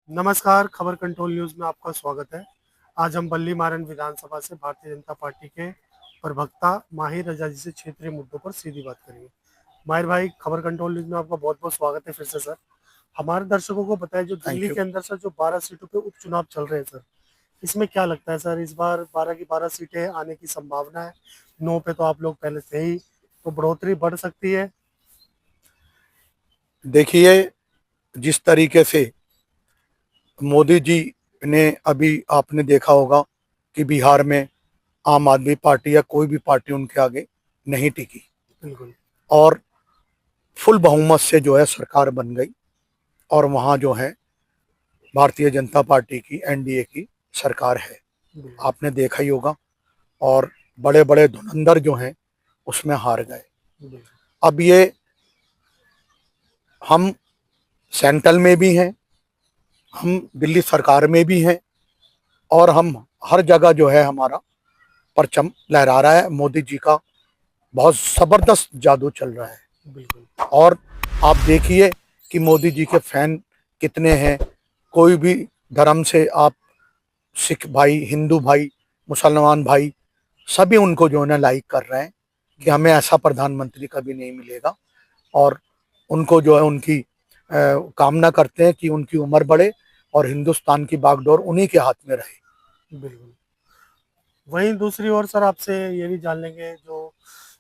नमस्कार, खबर control news में आपका स्वागत है। आज हम बल्ली मारन विधानसभा से भारतीय जनता पार्टी के प्रवक्ता माहिर रजा जी से क्षेत्रीय मुद्दों पर सीधी बात करेंगे। माहिर भाई, खबर कंट्रोल न्यूज में आपका बहुत बहुत स्वागत है फिर से सर। हमारे दर्शकों को बताएं, जो थैंक दिल्ली यू। के अंदर सर जो 12 सीटों पे उपचुनाव चल रहे हैं सर, इसमें क्या लगता है सर, इस बार 12 की 12 सीटें आने की संभावना है? नो पे तो आप लोग पहले से ही, तो बढ़ोतरी बढ़ सकती है? देखिए, जिस तरीके से मोदी जी ने अभी आपने देखा होगा कि बिहार में आम आदमी पार्टी या कोई भी पार्टी उनके आगे नहीं टिकी बिल्कुल। और फुल बहुमत से जो है सरकार बन गई और वहाँ जो है भारतीय जनता पार्टी की एनडीए की सरकार है। बिल्कुल। आपने देखा ही होगा और बड़े बड़े धुरंधर जो हैं उसमें हार गए। बिल्कुल। अब ये हम सेंट्रल में भी हैं, हम दिल्ली सरकार में भी हैं और हम हर जगह जो है हमारा परचम लहरा रहा है। मोदी जी का बहुत जबरदस्त जादू चल रहा है बिल्कुल। और आप देखिए कि मोदी जी के फैन कितने हैं। कोई भी धर्म से आप, सिख भाई, हिंदू भाई, मुसलमान भाई, सभी उनको जो है ना लाइक कर रहे हैं कि हमें ऐसा प्रधानमंत्री कभी नहीं मिलेगा और उनको जो है उनकी कामना करते हैं कि उनकी उम्र बढ़े और हिंदुस्तान की बागडोर उन्हीं के हाथ में रहे। बिल्कुल। वहीं दूसरी ओर सर, आपसे ये भी जान लेंगे, जो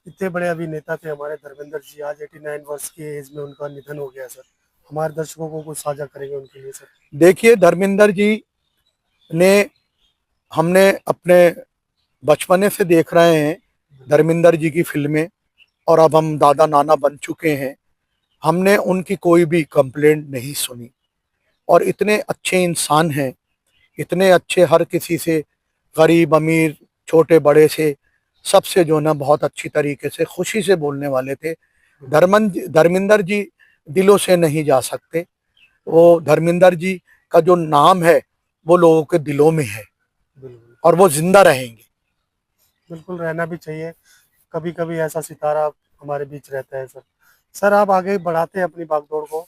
इतने बड़े अभिनेता थे हमारे धर्मेंद्र जी, आज 89 वर्ष की एज में उनका निधन हो गया सर। हमारे दर्शकों को कुछ साझा करेंगे उनके लिए सर। देखिए, धर्मेंद्र जी ने, हमने अपने बचपने से देख रहे हैं धर्मेंद्र जी की फिल्में और अब हम दादा नाना बन चुके हैं। हमने उनकी कोई भी कंप्लेंट नहीं सुनी और इतने अच्छे इंसान हैं, इतने अच्छे, हर किसी से, गरीब अमीर छोटे बड़े से, सबसे जो ना बहुत अच्छी तरीके से खुशी से बोलने वाले थे। धर्मेंद्र जी दिलों से नहीं जा सकते। वो धर्मेंद्र जी का जो नाम है वो लोगों के दिलों में है बिल्कुल। और वो जिंदा रहेंगे। बिल्कुल, रहना भी चाहिए। कभी कभी ऐसा सितारा हमारे बीच रहता है सर। सर, आप आगे बढ़ाते हैं अपनी बागडोर को।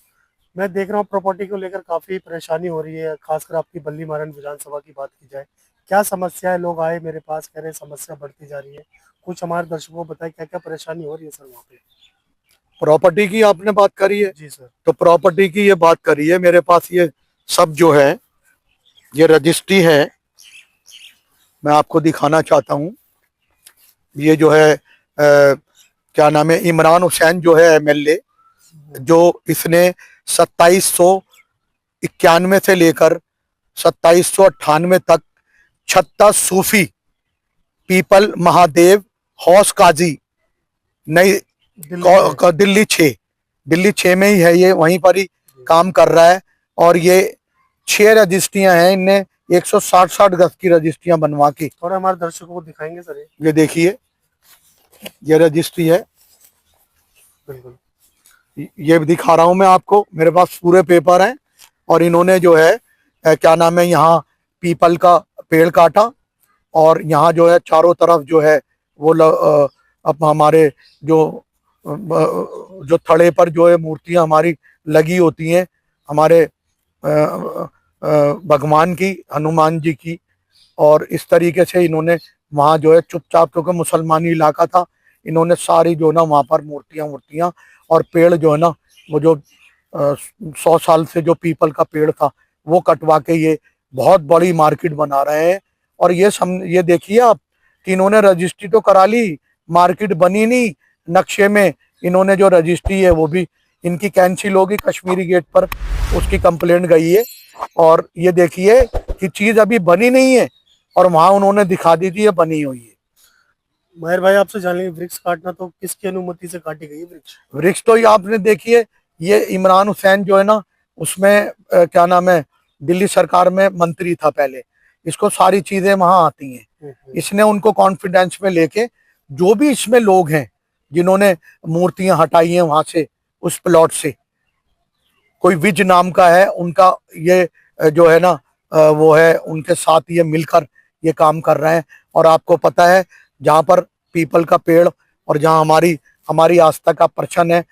मैं देख रहा हूँ प्रॉपर्टी को लेकर काफी परेशानी हो रही है, खासकर आपकी बल्ली मारन विधानसभा की बात की जाए। क्या समस्या है? लोग आए मेरे पास, कह रहे हैं समस्या बढ़ती जा रही है। कुछ हमारे दर्शकों को बताए क्या क्या परेशानी हो रही है सर वहाँ पे। प्रॉपर्टी की आपने बात करी है, जी सर। तो प्रॉपर्टी की ये बात करी है। मेरे पास ये सब जो है, ये रजिस्ट्री है, मैं आपको दिखाना चाहता हूँ। ये जो है क्या नाम है, इमरान हुसैन जो है एमएलए, जो इसने 2791 से लेकर 2798 तक छत्ता सूफी पीपल महादेव हौस काजी नई दिल्ली में। दिल्ली 6 में ही है, ये वहीं पर ही काम कर रहा है। और ये 6 रजिस्ट्रियां हैं, इनने 160 गज की रजिस्ट्रियां बनवा के। थोड़ा हमारे दर्शकों को दिखाएंगे सर ये देखिए, ये रजिस्ट्री है, बिल्कुल। ये दिखा रहा हूं मैं आपको, मेरे पास पूरे पेपर हैं। और इन्होंने जो है क्या नाम है, यहाँ पीपल का पेड़ काटा और यहाँ जो है चारों तरफ जो है वो अब हमारे जो थड़े पर जो है मूर्तियां हमारी लगी होती हैं, हमारे भगवान की, हनुमान जी की। और इस तरीके से इन्होंने वहाँ जो है चुपचाप, क्योंकि मुसलमानी इलाका था, इन्होंने सारी जो ना वहाँ पर मूर्तियां मूर्तियां और पेड़ जो है ना, वो जो 100 साल से जो पीपल का पेड़ था वो कटवा के ये बहुत बड़ी मार्केट बना रहे हैं। और ये देखिए आप कि इन्होंने रजिस्ट्री तो करा ली, मार्केट बनी नहीं। नक्शे में इन्होंने जो रजिस्ट्री है वो भी इनकी कैंसिल होगी, कश्मीरी गेट पर उसकी कंप्लेंट गई है। और ये देखिए कि चीज अभी बनी नहीं है और वहां उन्होंने दिखा दी थी ये बनी हुई है। माहिर भाई, आपसे जान लेंगे, वृक्ष काटना तो किसकी अनुमति से काटी गई है वृक्ष? वृक्ष तो ये आपने देखिए, ये इमरान हुसैन जो है ना, उसमें क्या नाम है, दिल्ली सरकार में मंत्री था पहले, इसको सारी चीजें वहां आती हैं। इसने उनको कॉन्फिडेंस में लेके, जो भी इसमें लोग हैं जिन्होंने मूर्तियां हटाई हैं वहां से, उस प्लॉट से, कोई विज नाम का है उनका, ये जो है ना वो है, उनके साथ ये मिलकर ये काम कर रहे हैं। और आपको पता है, जहां पर पीपल का पेड़ और जहां हमारी हमारी आस्था का प्रश्न है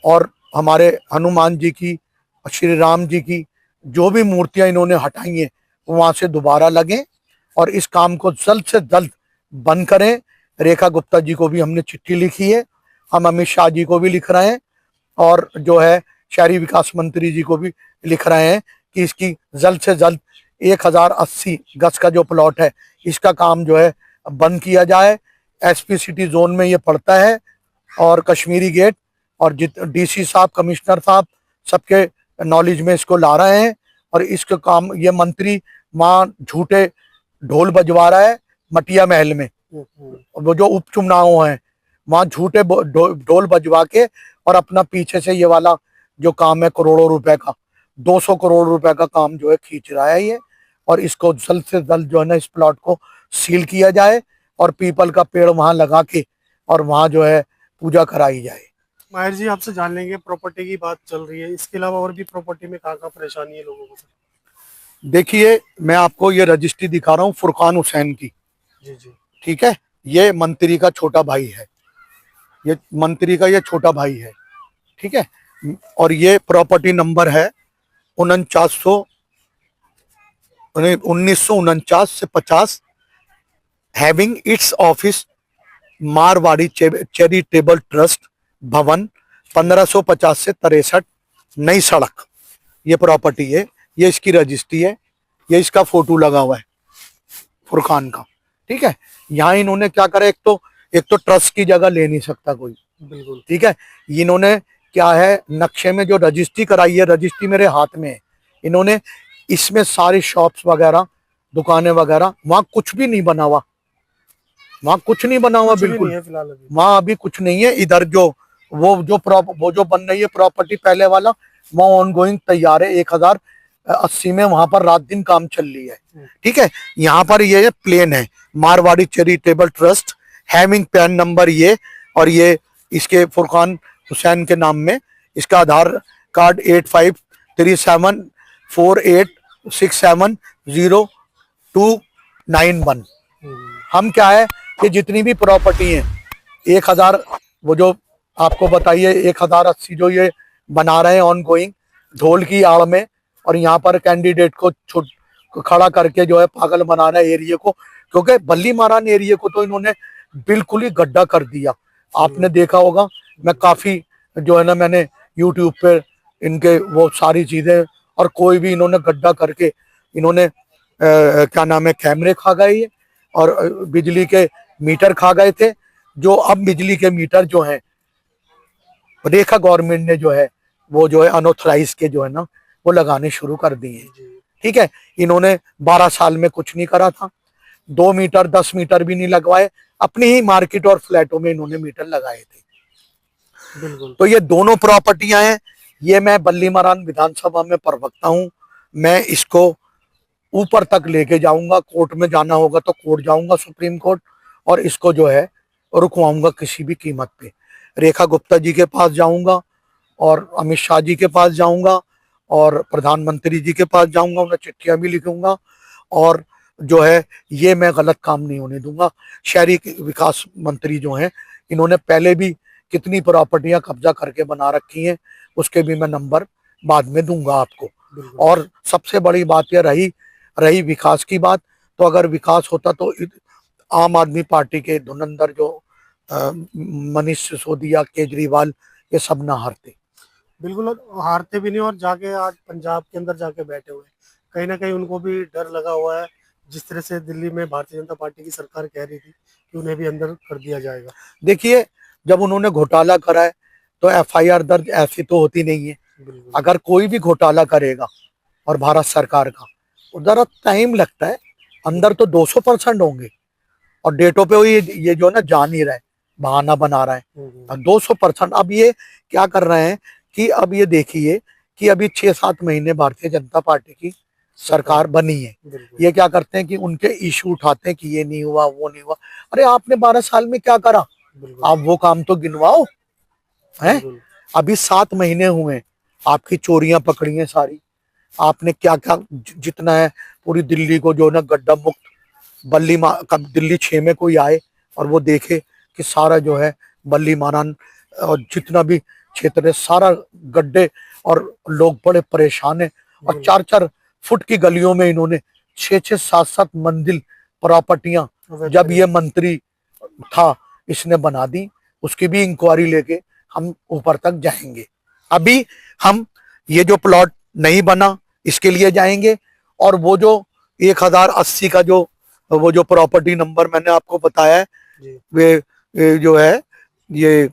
और हमारे हनुमान जी की, श्री राम जी की जो भी मूर्तियां इन्होंने हटाई हैं वहां से दोबारा लगें और इस काम को जल्द से जल्द बंद करें। रेखा गुप्ता जी को भी हमने चिट्ठी लिखी है, हम अमित शाह जी को भी लिख रहे हैं और जो है शहरी विकास मंत्री जी को भी लिख रहे हैं कि इसकी जल्द से जल्द 1080 गज का जो प्लॉट है इसका काम जो है बंद किया जाए। एसपी सिटी जोन में ये पड़ता है और कश्मीरी गेट, और डीसी साहब, कमिश्नर साहब सबके नॉलेज में इसको ला रहे हैं। और इसका काम ये मंत्री वहाँ झूठे ढोल बजवा रहा है मटिया महल में, वो जो उपचुनाव हैं वहां झूठे ढोल बजवा के और अपना पीछे से ये वाला जो काम है करोड़ों रुपए का, 200 करोड़ रुपए का काम जो है खींच रहा है ये। और इसको जल्द से जल्द जो है ना इस प्लॉट को सील किया जाए और पीपल का पेड़ वहां लगा के और वहां जो है पूजा कराई जाए। माहिर जी, आपसे जान लेंगे, प्रॉपर्टी की बात चल रही है, इसके अलावा और भी प्रॉपर्टी में कहाँ कहाँ परेशानी है लोगों को सर? देखिए, मैं आपको ये रजिस्ट्री दिखा रहा हूँ फुरकान हुसैन की। जी जी। ठीक है, ये मंत्री का छोटा भाई है, ये मंत्री का ये छोटा भाई है। ठीक है, और ये प्रॉपर्टी नंबर है 1949 से 50, having its office Marwari charitable trust भवन 1550 से 63 नई सड़क, ये प्रॉपर्टी है, ये इसकी रजिस्ट्री है, ये इसका फोटो लगा हुआ है फुरकान का। ठीक है, यहाँ इन्होंने क्या करा, एक तो ट्रस्ट की जगह ले नहीं सकता कोई। बिल्कुल। ठीक है, इन्होंने क्या है नक्शे में जो रजिस्ट्री कराई है, रजिस्ट्री मेरे हाथ में है, इन्होंने इसमें सारी शॉप्स वगैरह, दुकानें वगैरह, वहां कुछ भी नहीं बना हुआ, वहां कुछ नहीं बना हुआ, बिल्कुल वहां अभी कुछ नहीं है। इधर जो वो जो बन रही है प्रॉपर्टी पहले वाला, वहां ऑनगोइंग तैयार है, 1080 में वहां पर रात दिन काम चल रही है। ठीक है, यहाँ पर ये प्लेन है Marwari charitable trust, having pan number ये, और ये इसके फुरकान हुसैन के नाम में, इसका आधार कार्ड 853748670291। हम क्या है कि जितनी भी प्रॉपर्टी है 1000, वो जो आपको बताइए 1080 जो ये बना रहे हैं ऑन गोइंग ढोल की आड़ में, और यहाँ पर कैंडिडेट को खड़ा करके जो है पागल बना रहा है एरिया को, क्योंकि बल्ली मारान एरिया को तो इन्होंने बिल्कुल ही गड्ढा कर दिया। आपने देखा होगा, मैं काफी जो है ना मैंने यूट्यूब पे इनके वो सारी चीजें, और कोई भी इन्होंने गड्ढा करके इन्होंने क्या नाम है कैमरे खा गए और बिजली के मीटर खा गए थे। जो अब बिजली के मीटर जो हैं रेखा गवर्नमेंट ने जो है वो जो है अनऑथराइज के जो है ना वो लगाने शुरू कर दिए। ठीक है, इन्होंने 12 साल में कुछ नहीं करा था, 2 मीटर 10 मीटर भी नहीं लगवाए, अपनी ही मार्केट और फ्लैटों में इन्होंने मीटर लगाए थे। बिल्कुल। तो ये दोनों प्रॉपर्टियां हैं, ये मैं बल्ली मरान विधानसभा में प्रवक्ता हूँ, मैं इसको ऊपर तक लेके जाऊंगा, कोर्ट में जाना होगा तो कोर्ट जाऊंगा, सुप्रीम कोर्ट, और इसको जो है रुकवाऊंगा किसी भी कीमत पे। रेखा गुप्ता जी के पास जाऊंगा और अमित शाह जी के पास जाऊंगा और प्रधानमंत्री जी के पास जाऊंगा, उन्हें चिट्ठियां भी लिखूंगा, और जो है ये मैं गलत काम नहीं होने दूंगा। शहरी विकास मंत्री जो हैं इन्होंने पहले भी कितनी प्रॉपर्टियां कब्जा करके बना रखी हैं, उसके भी मैं नंबर बाद में दूंगा आपको। और सबसे बड़ी बात यह रही विकास की बात, तो अगर विकास होता तो आम आदमी पार्टी के धुरंधर जो मनीष सिसोदिया, केजरीवाल, ये सब ना हारते। बिल्कुल, हारते भी नहीं, और जाके आज पंजाब के अंदर जाके बैठे हुए, कहीं ना कहीं उनको भी डर लगा हुआ है, जिस तरह से दिल्ली में भारतीय जनता पार्टी की सरकार कह रही थी कि उन्हें भी अंदर कर दिया जाएगा। देखिए, जब उन्होंने घोटाला करा है तो एफआईआर दर्ज ऐसी तो होती नहीं है। अगर कोई भी घोटाला करेगा और भारत सरकार का, उधर टाइम लगता है, अंदर तो 200% होंगे, और डेटों पे ये जो ना जान ही रहा है, बहाना बना रहा है 200%। अब ये क्या कर रहे हैं कि अब ये देखिए कि अभी 6-7 महीने भारतीय जनता पार्टी की सरकार बनी है, ये क्या करते हैं कि उनके इशू उठाते हैं कि ये नहीं हुआ, वो नहीं हुआ। अरे आपने 12 साल में क्या करा, आप वो काम तो गिनवाओ हैं। अभी 7 महीने हुए, आपकी चोरियां पकड़ी हैं सारी, आपने क्या क्या जितना है पूरी दिल्ली को जो ना गड्ढा मुक्त, कब दिल्ली 6 में कोई आए और वो देखे कि सारा जो है बल्ली मारान और जितना भी क्षेत्र है सारा गड्ढे, और लोग बड़े परेशान है। और बिल्कुल। 4-4 फुट की गलियों में इन्होंने 6-6, 7-7 मंजिल प्रॉपर्टियां अवैध जब ये तरीके मंत्री था इसने बना दी। उसकी भी इंक्वायरी लेके हम ऊपर तक जाएंगे। अभी हम ये जो प्लॉट नहीं बना इसके लिए जाएंगे, और वो जो 1080 का जो वो जो प्रॉपर्टी नंबर मैंने आपको बताया है, जी। वे जो है ये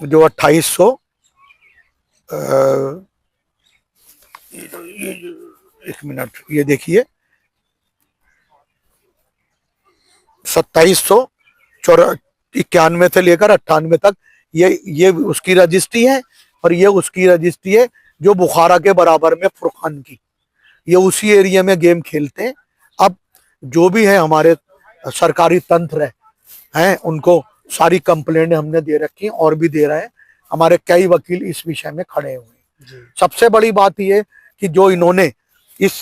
जो 2800 एक मिनट ये देखिए 2791 से लेकर 98 तक ये उसकी रजिस्ट्री है, और ये उसकी रजिस्ट्री है जो बुखारा के बराबर में फुरखान की। ये उसी एरिया में गेम खेलते हैं। अब जो भी है हमारे सरकारी तंत्र हैं उनको सारी कंप्लेंट हमने दे रखी हैं और भी दे रहे हैं। हमारे कई वकील इस विषय में खड़े हुए हैं। जी। सबसे बड़ी बात यह कि जो इन्होंने इस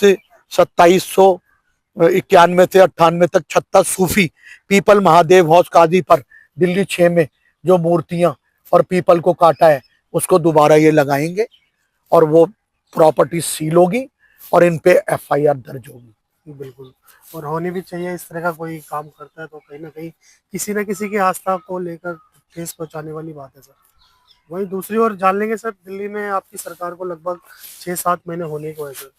2791 से 98 तक 76 सूफी पीपल महादेव हौस काजी पर दिल्ली 6 में जो मूर्तियां और पीपल को काटा है उसको दोबारा ये लगाएंगे, और वो प्रॉपर्टी सील होगी और इन पे एफआईआर दर्ज होगी। बिल्कुल, और होनी भी चाहिए। इस तरह का कोई काम करता है तो कहीं ना कहीं किसी न किसी की आस्था को लेकर ठेस पहुंचाने वाली बात है सर। वहीं दूसरी ओर जान लेंगे सर, दिल्ली में आपकी सरकार को लगभग 6-7 महीने होने को है सर।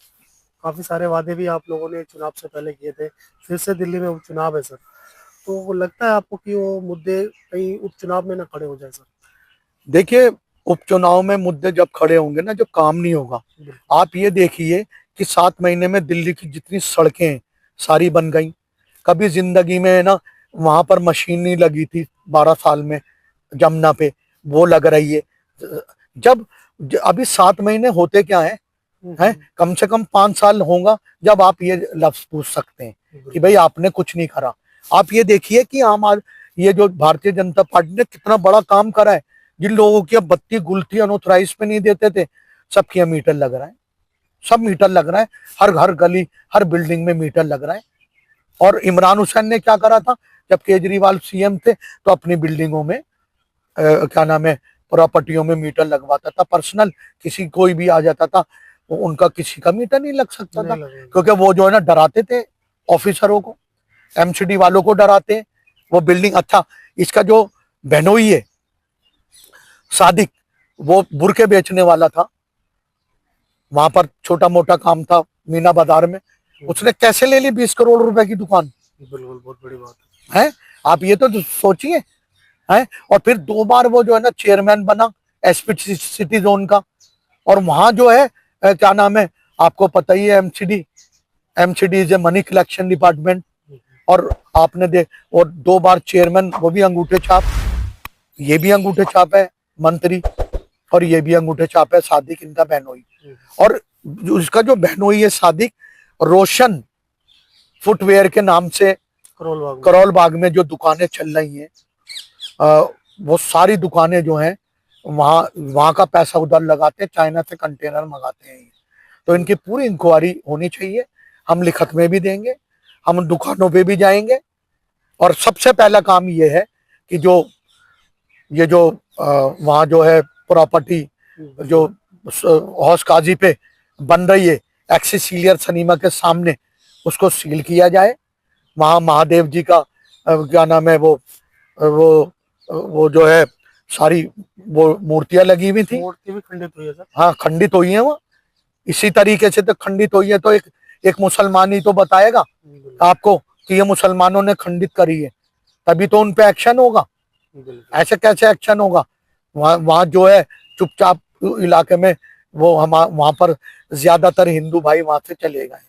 काफ़ी सारे वादे भी आप लोगों ने चुनाव से पहले किए थे, फिर से दिल्ली में उपचुनाव है सर। तो वो लगता है आपको कि वो मुद्दे कहीं उपचुनाव में ना खड़े हो जाए सर? देखिए, उपचुनाव में मुद्दे जब खड़े होंगे ना, जब काम नहीं होगा। आप ये देखिए कि 7 महीने में दिल्ली की जितनी सड़कें हैं सारी बन गई। कभी जिंदगी में ना वहां पर मशीन नहीं लगी थी 12 साल में जमुना पे, वो लग रही है। जब अभी 7 महीने होते क्या है, कम से कम 5 साल होगा जब आप ये लफ्ज पूछ सकते हैं कि भाई आपने कुछ नहीं करा। आप ये देखिए कि ये जो भारतीय जनता पार्टी ने कितना बड़ा काम करा है। जिन लोगों की अब बत्ती गुलती अनऑथराइज पे नहीं देते थे, सबके यहाँ मीटर लग रहा है। सब मीटर लग रहा है, हर घर गली हर बिल्डिंग में मीटर लग रहा है। और इमरान हुसैन ने क्या करा था, जब केजरीवाल सीएम थे तो अपनी बिल्डिंगों में क्या नाम है प्रॉपर्टियों में मीटर लगवाता था। पर्सनल किसी कोई भी आ जाता था, उनका किसी का मीटर नहीं लग सकता था, क्योंकि वो जो है ना डराते थे ऑफिसरों को, एमसीडी वालों को डराते हैं। वो बिल्डिंग अच्छा, इसका जो बहनोई है सादिक, वो बुरके बेचने वाला था, वहां पर छोटा मोटा काम था मीना बाजार में, उसने कैसे ले ली 20 करोड़ रुपए की दुकान? बिल्कुल, बहुत बड़ी बात है। आप ये तो सोचिए। है, और फिर 2 बार वो जो है ना चेयरमैन बना एसपी सिटी जोन का, और वहां जो है क्या नाम है आपको पता ही है, MCD is a money collection department. और आपने और 2 बार चेयरमैन, वो भी अंगूठे छाप, ये भी अंगूठे छाप है मंत्री, और ये भी अंगूठे छाप है सादिक, इनका बहनोई। और उसका जो बहनोई है सादिक, रोशन फुटवेयर के नाम से करोल बाग में जो दुकानें चल रही हैं, वो सारी दुकानें जो हैं वहां का पैसा उधर लगाते हैं, चाइना से कंटेनर मंगाते हैं। तो इनकी पूरी इंक्वायरी होनी चाहिए। हम लिखत में भी देंगे, हम दुकानों पे भी जाएंगे, और सबसे पहला काम ये है कि ये जो वहाँ जो है प्रॉपर्टी जो हौस काजी पे बन रही है एक्सिस सीलियर सिनेमा के सामने, उसको सील किया जाए। वहाँ महादेव जी का क्या नाम है वो जो है सारी वो मूर्तियां लगी हुई थी, मूर्ति भी खंडित हुई है सर। हाँ खंडित हुई है वो। इसी तरीके से तो खंडित हुई है तो एक मुसलमान ही तो बताएगा आपको कि ये मुसलमानों ने खंडित करी है, तभी तो उन पे एक्शन होगा। ऐसे कैसे एक्शन होगा? वहाँ जो है चुपचाप इलाके में वो हम वहां पर ज्यादातर हिंदू भाई वहां से चले गए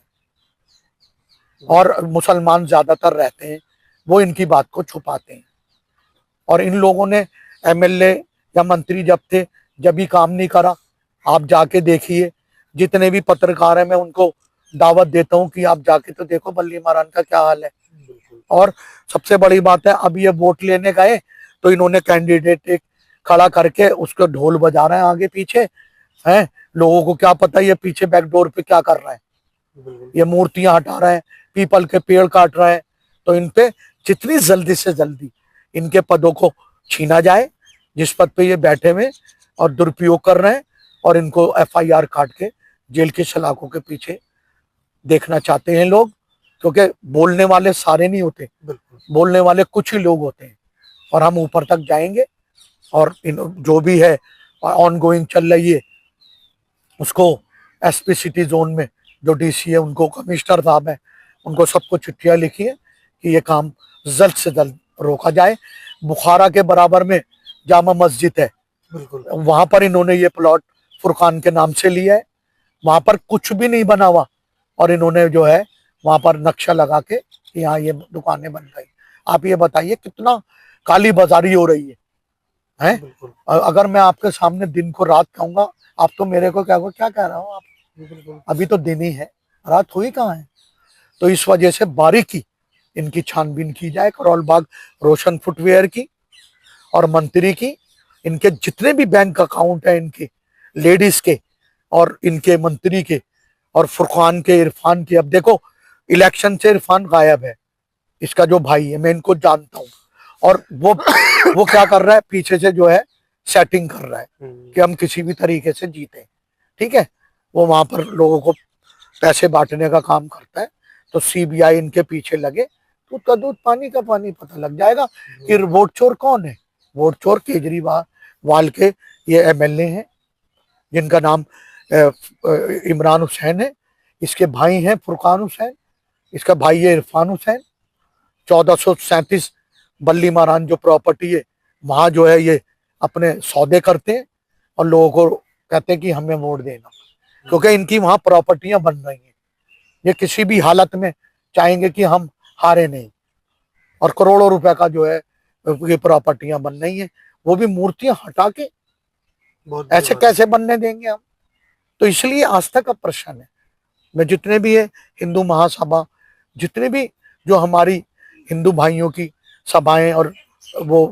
और मुसलमान ज्यादातर रहते हैं, वो इनकी बात को छुपाते हैं। और इन लोगों ने एमएलए या मंत्री जब थे जब भी काम नहीं करा। आप जाके देखिए, जितने भी पत्रकार हैं मैं उनको दावत देता हूं कि आप जाके तो देखो बल्ली मारान का क्या हाल है। और सबसे बड़ी बात है, अब ये वोट लेने गए तो इन्होंने कैंडिडेट एक खड़ा करके उसको ढोल बजा रहे हैं आगे पीछे, हैं लोगों को क्या पता ये पीछे बैकडोर पे क्या कर रहा है। ये मूर्तियां हटा रहे हैं, पीपल के पेड़ काट रहे हैं। तो इन पे जितनी जल्दी से जल्दी इनके पदों को छीना जाए, जिस पद पे ये बैठे हुए और दुरुपयोग कर रहे हैं, और इनको एफआईआर काट के जेल की सलाखों के पीछे देखना चाहते हैं लोग, क्योंकि बोलने वाले सारे नहीं होते, बिल्कुल बोलने वाले कुछ ही लोग होते हैं। और हम ऊपर तक जाएंगे और जो भी है ऑन गोइंग चल रही है उसको एसपी सिटी जोन में जो डीसी है उनको, कमिश्नर साहब है उनको, सबको चिट्ठियां लिखी है कि ये काम जल्द से जल्द रोका जाए। बुखारा के बराबर में जामा मस्जिद है, बिल्कुल वहां पर इन्होंने ये प्लॉट फुरकान के नाम से लिया है। वहां पर कुछ भी नहीं बना हुआ और इन्होंने जो है वहां पर नक्शा लगा के यहाँ ये दुकानें बन गई। आप ये बताइए कितना काली बाजारी हो रही है? बिल्कुल अगर मैं आपके सामने दिन को रात कहूंगा आप तो मेरे को क्या कह रहा हो आप? बिल्कुल अभी तो दिन ही है, रात हुई कहाँ है? तो इस वजह से बारीकी इनकी छानबीन की जाए, करोल बाग रोशन फुटवेयर की और मंत्री की, इनके जितने भी बैंक अकाउंट है इनके लेडीज के और इनके मंत्री के और फुरकान के, इरफान के। अब देखो इलेक्शन से इरफान गायब है, इसका जो भाई है मैं इनको जानता हूँ, और वो क्या कर रहा है पीछे से जो है सेटिंग कर रहा है कि हम किसी भी तरीके से जीते। ठीक है, वो वहां पर लोगों को पैसे बांटने का काम करता है। तो सीबीआई इनके पीछे लगे तो उसका दूध पानी का पानी पता लग जाएगा कि वोट चोर कौन है। वोट चोर केजरीवाल के ये एमएलए हैं जिनका नाम इमरान हुसैन है, इसके भाई हैं फुरकान हुसैन, इसका भाई है इरफान हुसैन। 1437 बल्ली मारान जो प्रॉपर्टी है वहां जो है ये अपने सौदे करते हैं और लोगों को कहते हैं कि हमें वोट देना, क्योंकि इनकी वहां प्रॉपर्टियां बन रही हैं। ये किसी भी हालत में चाहेंगे कि हम हारे नहीं, और करोड़ों रुपए का जो है ये प्रॉपर्टियां बन रही हैं, वो भी मूर्तियां हटा के। ऐसे कैसे बनने देंगे हम? तो इसलिए आस्था का प्रश्न है। मैं जितने भी है हिंदू महासभा, जितने भी जो हमारी हिंदू भाइयों की सभाएं और वो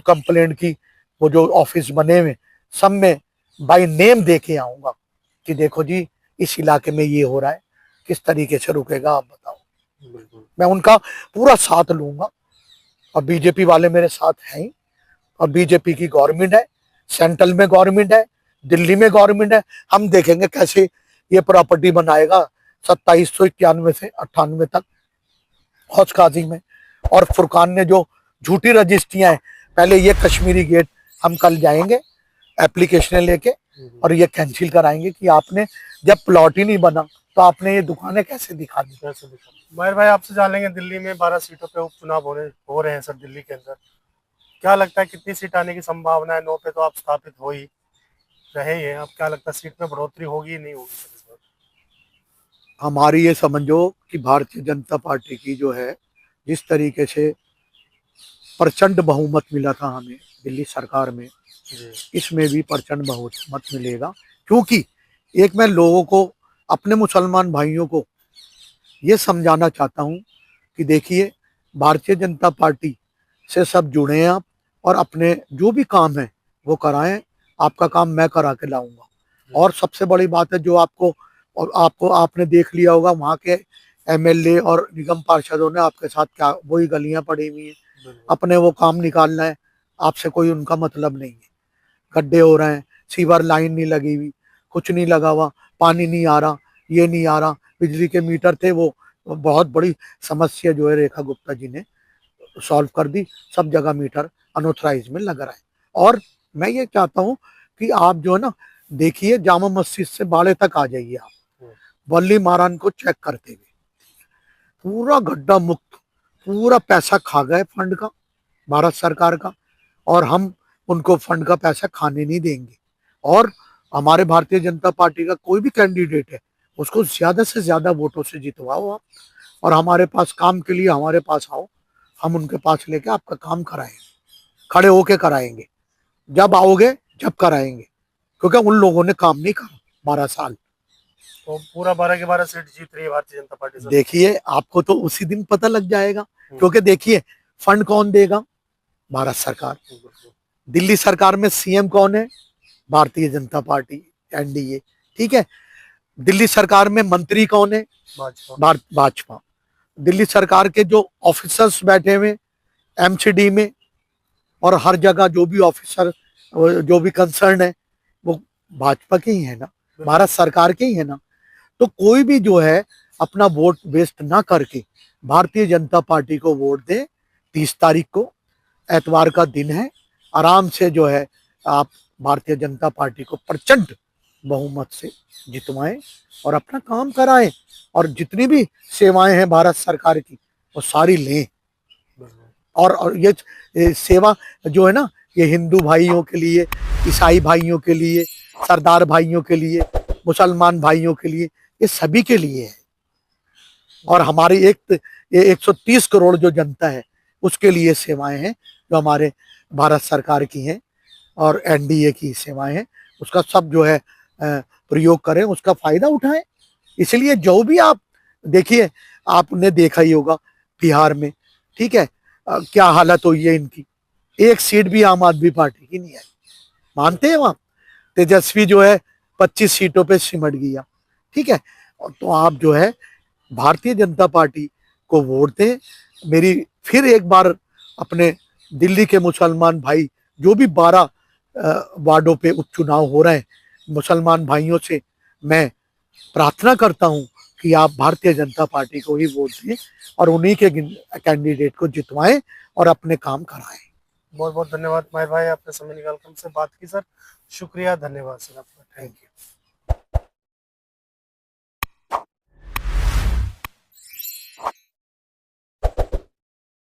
कंप्लेंट की वो जो ऑफिस बने हुए, सब में बाय नेम दे के आऊंगा कि देखो जी इस इलाके में ये हो रहा है, किस तरीके से रुकेगा आप बताओ। मैं उनका पूरा साथ लूंगा और बीजेपी वाले मेरे साथ हैं, और बीजेपी की गवर्नमेंट है, सेंट्रल में गवर्नमेंट है, दिल्ली में गवर्नमेंट है। हम देखेंगे कैसे ये प्रॉपर्टी बनाएगा 2791 से 98 तक हौज काजी में। और फुरकान ने जो झूठी रजिस्ट्रियां हैं, पहले ये कश्मीरी गेट हम कल जाएंगे एप्लीकेशन लेके और ये कैंसिल कराएंगे कि आपने जब प्लॉट ही नहीं बना तो आपने ये दुकानें कैसे दिखा दी। माहिर भाई आपसे जान लेंगे, दिल्ली में 12 सीटों पे उपचुनाव हो रहे हैं सर दिल्ली के अंदर, क्या लगता है कितनी सीट आने की संभावना है? 9 पे तो आप स्थापित हो ही रहे हैं, अब क्या लगता है सीट में बढ़ोतरी होगी नहीं होगी सर इस बार? हमारी ये समझो कि भारतीय जनता पार्टी की जो है जिस तरीके से प्रचंड बहुमत मिला था हमें दिल्ली सरकार में, इसमें भी प्रचंड बहुमत मिलेगा। क्योंकि एक मैं लोगों को, अपने मुसलमान भाइयों को ये समझाना चाहता हूँ कि देखिए भारतीय जनता पार्टी से सब जुड़े हैं आप, और अपने जो भी काम है वो कराएं, आपका काम मैं करा के लाऊंगा। और सबसे बड़ी बात है जो आपने देख लिया होगा, वहाँ के एमएलए और निगम पार्षदों ने आपके साथ क्या वही गलियां पड़ी हुई हैं, अपने वो काम निकालना है, आपसे कोई उनका मतलब नहीं है। गड्ढे हो रहे हैं, सीवर लाइन नहीं लगी हुई, कुछ नहीं लगा हुआ, पानी नहीं आ रहा, ये नहीं आ रहा, बिजली के मीटर थे वो बहुत बड़ी समस्या जो है रेखा गुप्ता जी ने सॉल्व कर दी, सब जगह मीटर अनऑथराइज में लग रहा है। और मैं ये चाहता हूँ कि आप जो है ना देखिए जामा मस्जिद से बाड़े तक आ जाइए, आप बल्ली मारान को चेक करते हुए पूरा गड्ढा मुक्त, पूरा पैसा खा गए फंड का, भारत सरकार का, और हम उनको फंड का पैसा खाने नहीं देंगे। और हमारे भारतीय जनता पार्टी का कोई भी कैंडिडेट है उसको ज्यादा से ज्यादा वोटों से जितवाओ आप, और हमारे पास काम के लिए हमारे पास आओ, हम उनके पास लेके आपका काम कराएंगे, खड़े होके कराएंगे, जब आओगे जब कराएंगे, क्योंकि उन लोगों ने काम नहीं करा 12 साल। तो पूरा 12 के 12 सीट जीत रही है भारतीय जनता पार्टी सर। देखिए आपको तो उसी दिन पता लग जाएगा, क्योंकि देखिए फंड कौन देगा? भारत सरकार। दिल्ली सरकार में सीएम कौन है? Bharatiya Janata party, NDA. ठीक है, दिल्ली सरकार में मंत्री कौन है? भाजपा। दिल्ली सरकार के जो ऑफिसर्स बैठे हुए एमसीडी में और हर जगह जो भी ऑफिसर जो भी कंसर्न है वो भाजपा के ही है ना। भारत सरकार के ही है ना। तो कोई भी जो है अपना वोट वेस्ट ना करके भारतीय जनता पार्टी को वोट दे। 30 तारीख को एतवार का दिन है, आराम से जो है आप भारतीय जनता पार्टी को प्रचंड बहुमत से जितवाएं और अपना काम कराएं, और जितनी भी सेवाएं हैं भारत सरकार की वो सारी लें। और ये सेवा जो है ना, ये हिंदू भाइयों के लिए, ईसाई भाइयों के लिए, सरदार भाइयों के लिए, मुसलमान भाइयों के लिए, ये सभी के लिए है। और हमारी ये 130 करोड़ जो जनता है उसके लिए सेवाएं हैं जो हमारे भारत सरकार की हैं और एनडीए की सेवाएं हैं। उसका सब जो है प्रयोग करें, उसका फायदा उठाएं। इसलिए जो भी आप देखिए, आपने देखा ही होगा बिहार में, ठीक है, क्या हालत हुई है इनकी। एक सीट भी आम आदमी पार्टी की नहीं आई, मानते हैं वहां। तेजस्वी जो है 25 सीटों पे सिमट गया, ठीक है। तो आप जो है भारतीय जनता पार्टी को वोट दें। मेरी फिर एक बार अपने दिल्ली के मुसलमान भाई, जो भी 12 वार्डों पे उपचुनाव हो रहे हैं, मुसलमान भाइयों से मैं प्रार्थना करता हूं कि आप भारतीय जनता पार्टी को ही वोट दें और उन्हीं के कैंडिडेट को जितवाएं और अपने काम कराएं। बहुत बहुत धन्यवाद माहिर भाई, आपने समय निकाल कर हमसे बात की सर। शुक्रिया, धन्यवाद सर आपका। Thank you.